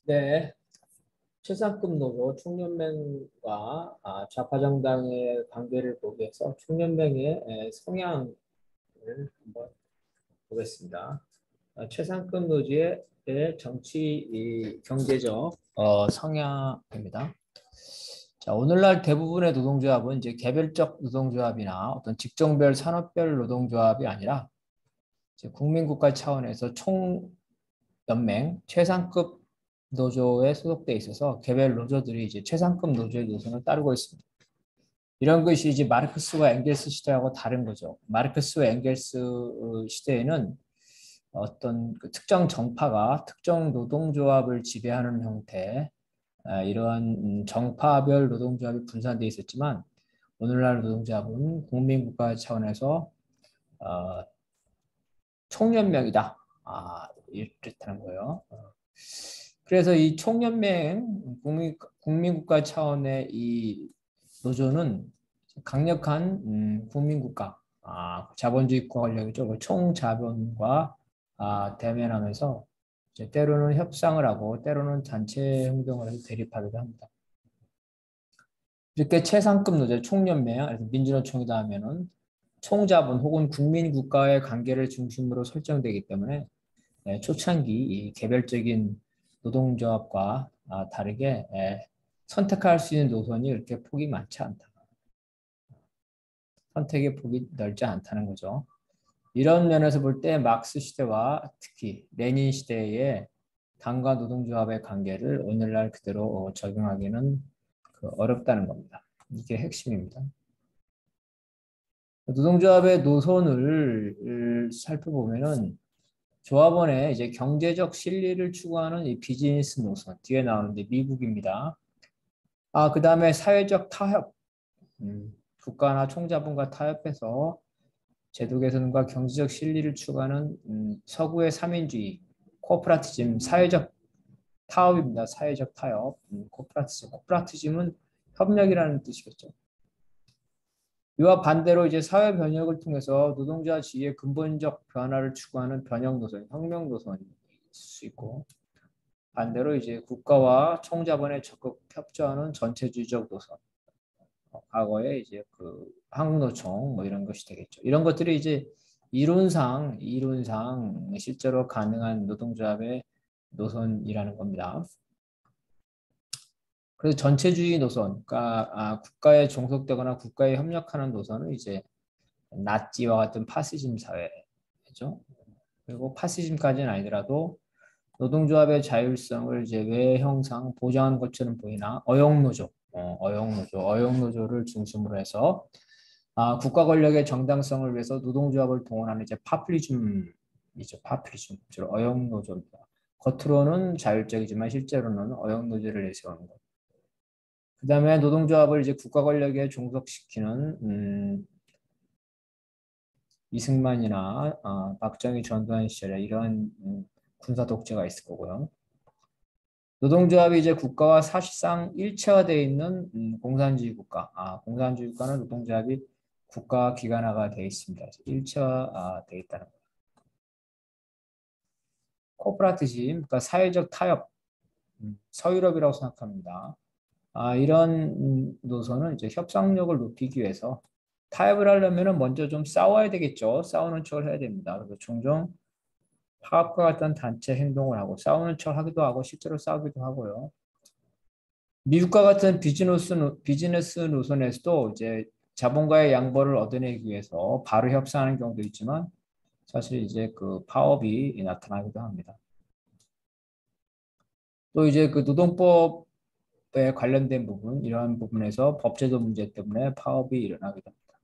네, 최상급 노조 총연맹과 좌파 정당의 관계를 보기 위해서 총연맹의 성향을 한번 보겠습니다. 최상급 노조의 정치 경제적 성향입니다. 자, 오늘날 대부분의 노동조합은 이제 개별적 노동조합이나 어떤 직종별 산업별 노동조합이 아니라 이제 국민국가 차원에서 총연맹 최상급 노조에 소속돼 있어서 개별 노조들이 이제 최상급 노조의 노선을 따르고 있습니다. 이런 것이 이제 마르크스와 엥겔스 시대하고 다른 거죠. 마르크스와 엥겔스 시대에는 어떤 그 특정 정파가 특정 노동조합을 지배하는 형태, 이러한 정파별 노동조합이 분산되어 있었지만 오늘날 노동조합은 국민국가 차원에서 어, 총연맹이다. 이렇다는 거예요. 그래서 이 총연맹 국민국가 차원의 이 노조는 강력한 국민국가 자본주의과 권력이죠. 그 총자본과 대면하면서 이제 때로는 협상을 하고 때로는 단체 행동을 해서 대립하기도 합니다. 이렇게 최상급 노조 총연맹, 민주노총이다 하면은 총자본 혹은 국민국가의 관계를 중심으로 설정되기 때문에 초창기 이 개별적인 노동조합과 다르게 선택할 수 있는 노선이 이렇게 폭이 많지 않다. 선택의 폭이 넓지 않다는 거죠. 이런 면에서 볼 때 막스 시대와 특히 레닌 시대의 당과 노동조합의 관계를 오늘날 그대로 적용하기는 어렵다는 겁니다. 이게 핵심입니다. 노동조합의 노선을 살펴보면은 조합원의 이제 경제적 실리를 추구하는 이 비즈니스 노선 뒤에 나오는데 미국입니다. 그 다음에 사회적 타협, 국가나 총자본과 타협해서 제도 개선과 경제적 실리를 추구하는 서구의 삼인주의, 코퍼라티즘, 사회적 타협입니다. 사회적 타협, 코퍼라티즘. 코퍼라티즘은 협력이라는 뜻이겠죠. 이와 반대로 이제 사회 변혁을 통해서 노동자 지위의 근본적 변화를 추구하는 변혁 노선, 혁명 노선이 있을 수 있고 반대로 이제 국가와 총자본에 적극 협조하는 전체주의적 노선. 과거에 이제 그 한국노총 뭐 이런 것이 되겠죠. 이런 것들이 이제 이론상 실제로 가능한 노동조합의 노선이라는 겁니다. 그래서 전체주의 노선, 그러니까 국가에 종속되거나 국가에 협력하는 노선은 이제 나치와 같은 파시즘 사회죠. 그리고 파시즘까지는 아니더라도 노동조합의 자율성을 이제 외형상 보장하는 것처럼 보이나 어용노조를 중심으로 해서 국가 권력의 정당성을 위해서 노동조합을 동원하는 이제 파퓰리즘이죠. 파퓰리즘, 주로 어용노조입니다. 겉으로는 자율적이지만 실제로는 어용노조를 내세우는 것. 그다음에 노동조합을 이제 국가 권력에 종속시키는 이승만이나 박정희 전두환 시절에 이런 군사 독재가 있을 거고요. 노동조합이 이제 국가와 사실상 일체화되어 있는 공산주의 국가. 공산주의 국가는 노동조합이 국가 기관화가 되어 있습니다. 일체화되어 있다는 거예요. 코퍼라티즘, 그러니까 사회적 타협, 서유럽이라고 생각합니다. 이런 노선은 이제 협상력을 높이기 위해서 타협을 하려면 먼저 좀 싸워야 되겠죠. 싸우는 척을 해야 됩니다. 그래서 종종 파업과 같은 단체 행동을 하고 싸우는 척 하기도 하고 실제로 싸우기도 하고요. 미국과 같은 비즈니스 노선에서도 이제 자본가의 양보를 얻어내기 위해서 바로 협상하는 경우도 있지만 사실 이제 그 파업이 나타나기도 합니다. 또 이제 그 노동법에 관련된 부분, 이러한 부분에서 법제도 문제 때문에 파업이 일어나기도 합니다.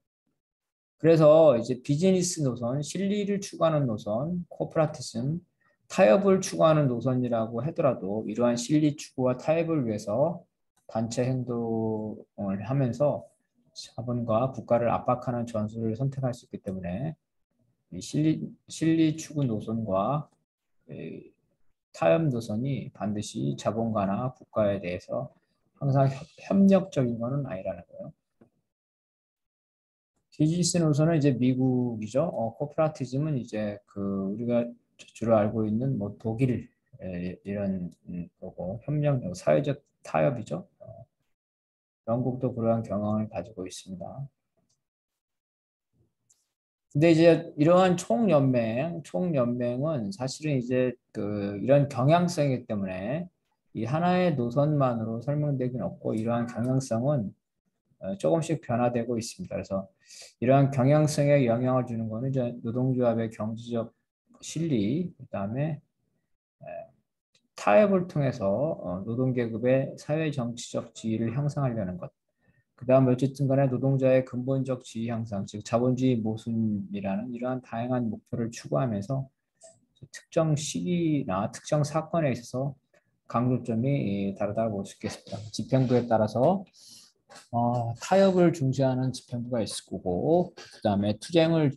그래서 이제 비즈니스 노선, 실리를 추구하는 노선, 코퍼라티즘, 타협을 추구하는 노선이라고 하더라도 이러한 실리 추구와 타협을 위해서 단체 행동을 하면서 자본과 국가를 압박하는 전술을 선택할 수 있기 때문에 이 실리 추구 노선과 타협 노선이 반드시 자본가나 국가에 대해서 항상 협력적인 것은 아니라는 거예요. 비즈니스 노선은 이제 미국이죠. 코퍼라티즘은 이제 그 우리가 주로 알고 있는 뭐 독일 이런 거고 협력, 사회적 타협이죠. 영국도 그러한 경향을 가지고 있습니다. 근데 이제 이러한 총연맹은 사실은 이제 이런 경향성이기 때문에 이 하나의 노선만으로 설명되기는 없고 이러한 경향성은 조금씩 변화되고 있습니다. 그래서 이러한 경향성에 영향을 주는 거는 이제 노동조합의 경제적 실리, 그다음에 타협을 통해서 노동계급의 사회정치적 지위를 형성하려는 것. 그다음 어쨌든 간에 노동자의 근본적 지위 향상, 즉 자본주의 모순이라는 이러한 다양한 목표를 추구하면서 특정 시기나 특정 사건에 있어서 강조점이 다르다고 볼 수 있겠습니다. 집행부에 따라서 타협을 중시하는 집행부가 있을 거고, 그다음에 투쟁을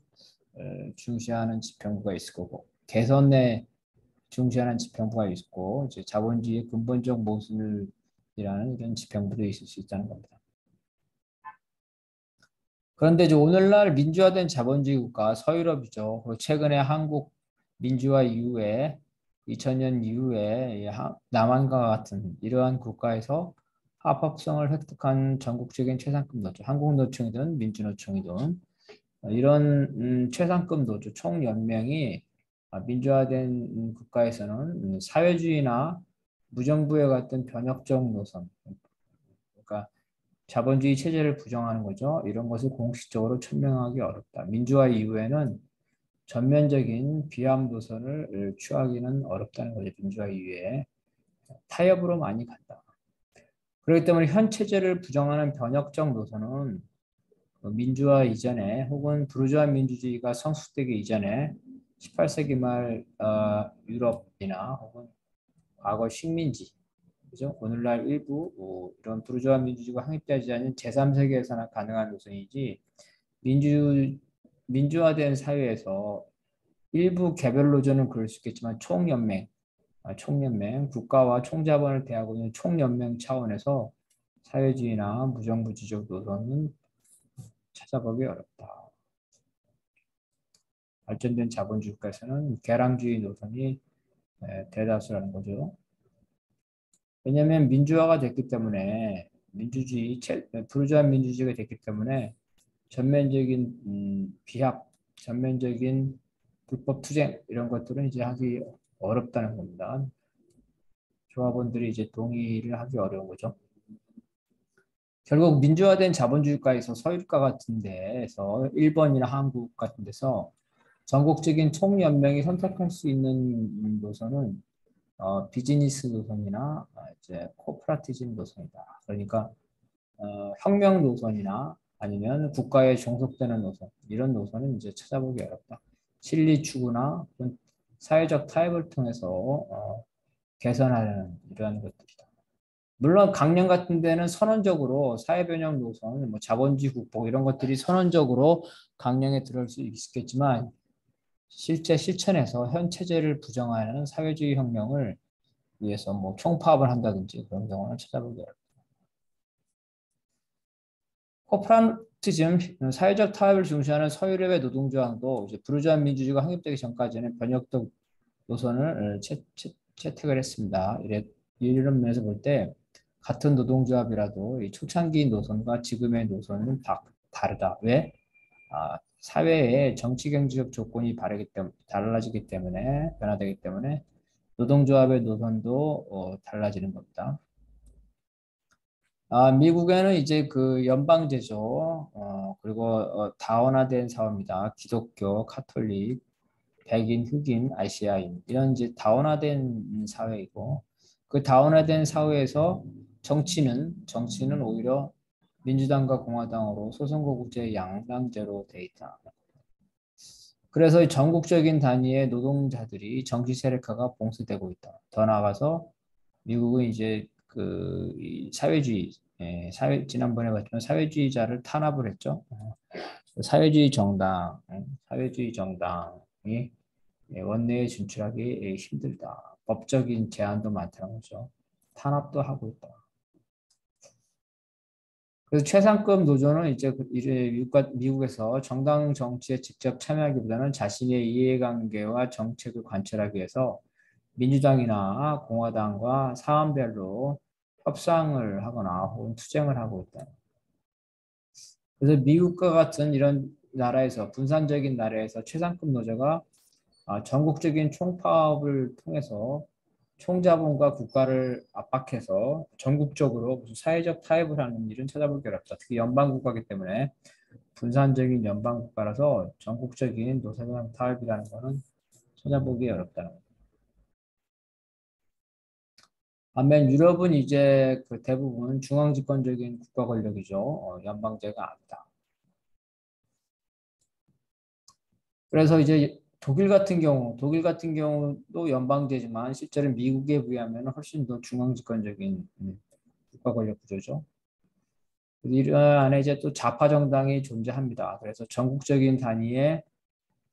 중시하는 집행부가 있을 거고, 개선에 중시하는 집행부가 있고, 이제 자본주의의 근본적 모순이라는 이런 집행부도 있을 수 있다는 겁니다. 그런데 이제 오늘날 민주화된 자본주의 국가 서유럽이죠. 그리고 최근에 한국 민주화 이후에 2000년 이후에 남한과 같은 이러한 국가에서 합법성을 획득한 전국적인 최상급 노조, 한국노총이든 민주노총이든 이런 최상급 노조 총연맹이 민주화된 국가에서는 사회주의나 무정부에 같은 변혁적 노선, 그러니까 자본주의 체제를 부정하는 거죠. 이런 것을 공식적으로 천명하기 어렵다. 민주화 이후에는 전면적인 비합 노선을 취하기는 어렵다는 거죠. 민주화 이후에 타협으로 많이 간다. 그렇기 때문에 현 체제를 부정하는 변혁적 노선은 민주화 이전에 혹은 부르주아 민주주의가 성숙되기 이전에 18세기 말 유럽이나 혹은 과거 식민지, 그죠? 오늘날 일부 이런 부르주아 민주주의가 확립되지 않은 제3세계에서나 가능한 노선이지 민주화된 사회에서 일부 개별 노조는 그럴 수 있겠지만 총연맹, 국가와 총자본을 대하고 있는 총연맹 차원에서 사회주의나 무정부주의적 노선은 찾아보기 어렵다. 발전된 자본주의 국가에서는 개량주의 노선이 대다수라는 거죠. 왜냐하면 민주화가 됐기 때문에 부르주아 민주주의가 됐기 때문에 전면적인 비합, 전면적인 불법 투쟁 이런 것들은 이제 하기 어렵다는 겁니다. 조합원들이 이제 동의를 하기 어려운 거죠. 결국 민주화된 자본주의 국가에서 서유럽과 같은 데에서 일본이나 한국 같은 데서 전국적인 총연맹이 선택할 수 있는 노선은 비즈니스 노선이나 이제 코퍼레티즘 노선이다. 그러니까 혁명 노선이나 아니면 국가에 종속되는 노선 이런 노선은 이제 찾아보기 어렵다. 실리 추구나 사회적 타협을 통해서 개선하려는 이러한 것들이다. 물론 강령 같은 데는 선언적으로 사회변형 노선, 뭐 자본주의 국복 이런 것들이 선언적으로 강령에 들어올 수 있겠지만 실제 실천에서 현 체제를 부정하는 사회주의 혁명을 위해서 뭐 총파업을 한다든지 그런 경우는 찾아보기 어렵다. 코퍼레티즘, 사회적 타협을 중시하는 서유럽의 노동조항도 이제 부르주아 민주주의가 확립되기 전까지는 변혁적 노선을 채택을 했습니다. 이런 면에서 볼 때 같은 노동조합이라도 이 초창기 노선과 지금의 노선은 다르다. 왜? 사회의 정치 경제적 조건이 달라지기 때문에 변화되기 때문에 노동조합의 노선도 달라지는 겁니다. 미국에는 이제 그 연방제죠. 그리고 다원화된 사회입니다. 기독교, 카톨릭, 백인, 흑인, 아시아인 이런 이제 다원화된 사회이고 그 다원화된 사회에서 정치는 오히려 민주당과 공화당으로 소선거구제 양당제로 돼 있다. 그래서 이 전국적인 단위의 노동자들이 정치 세력화가 봉쇄되고 있다. 더 나아가서 미국은 이제 이 사회주의, 지난번에 봤지만 사회주의자를 탄압을 했죠. 사회주의 정당이 원내에 진출하기 힘들다. 법적인 제한도 많다는 거죠. 탄압도 하고 있다. 그래서 최상급 노조는 이제 미국에서 정당 정치에 직접 참여하기보다는 자신의 이해관계와 정책을 관철하기 위해서 민주당이나 공화당과 사안별로 협상을 하거나 혹은 투쟁을 하고 있다. 그래서 미국과 같은 이런 나라에서 분산적인 나라에서 최상급 노조가 전국적인 총파업을 통해서 총자본과 국가를 압박해서 전국적으로 무슨 사회적 타협을 하는 일은 찾아보기 어렵다. 특히 연방국가이기 때문에 분산적인 연방국가라서 전국적인 노사정 타협이라는 것은 찾아보기 어렵다는 거죠. 반면 유럽은 이제 그 대부분 중앙집권적인 국가 권력이죠. 연방제가 아니다. 그래서 이제 독일 같은 경우도 연방제지만 실제로 미국에 비하면 훨씬 더 중앙집권적인 국가 권력 구조죠. 이 안에 이제 또 좌파 정당이 존재합니다. 그래서 전국적인 단위의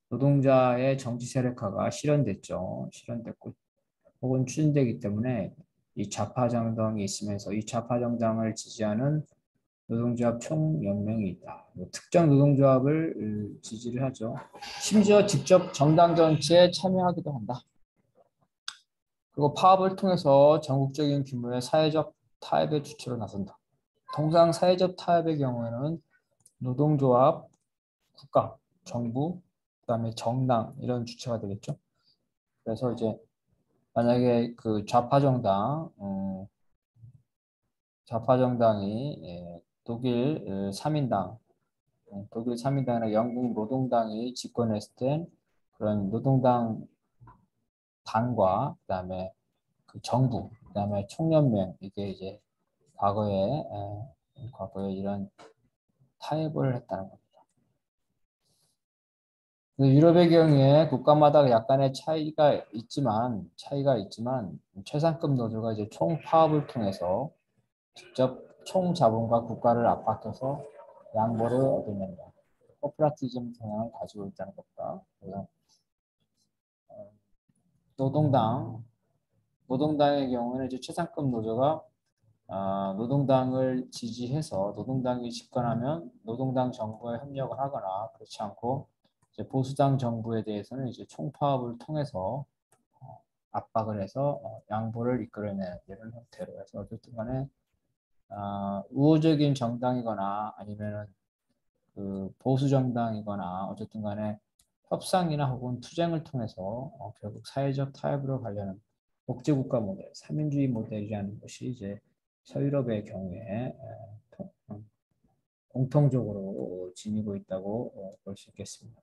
노동자의 정치 세력화가 실현됐죠. 실현됐고 혹은 추진되기 때문에 이 좌파 정당이 있으면서 이 좌파 정당을 지지하는 노동조합 총연맹이 있다. 뭐 특정 노동조합을 지지를 하죠. 심지어 직접 정당 정치에 참여하기도 한다. 그리고 파업을 통해서 전국적인 규모의 사회적 타협의 주체로 나선다. 통상 사회적 타협의 경우에는 노동조합, 국가, 정부, 그다음에 정당 이런 주체가 되겠죠. 그래서 이제 만약에 그 좌파 정당이 독일 3인당, 독일 3인당이나 영국 노동당이 집권했을 때 그런 노동당 당과 그다음에 그 정부, 그다음에 총연맹 이게 이제 과거에 이런 타협을 했다는 겁니다. 유럽의 경우에 국가마다 약간의 차이가 있지만 최상급 노조가 이제 총파업을 통해서 직접 총자본과 국가를 압박해서 양보를 얻어낸다. 코퍼레티즘 성향을 가지고 있다는 겁니다. 그래서 노동당, 노동당의 경우는 이제 최상급 노조가 노동당을 지지해서 노동당이 집권하면 노동당 정부에 협력을 하거나 그렇지 않고 이제 보수당 정부에 대해서는 이제 총파업을 통해서 압박을 해서 양보를 이끌어내는 이런 형태로 해서 어쨌든 간에 우호적인 정당이거나 아니면은 그 보수 정당이거나 어쨌든 간에 협상이나 혹은 투쟁을 통해서 결국 사회적 타협으로 가려는 복지국가 모델, 삼민주의 모델이라는 것이 이제 서유럽의 경우에 공통적으로 지니고 있다고 볼 수 있겠습니다.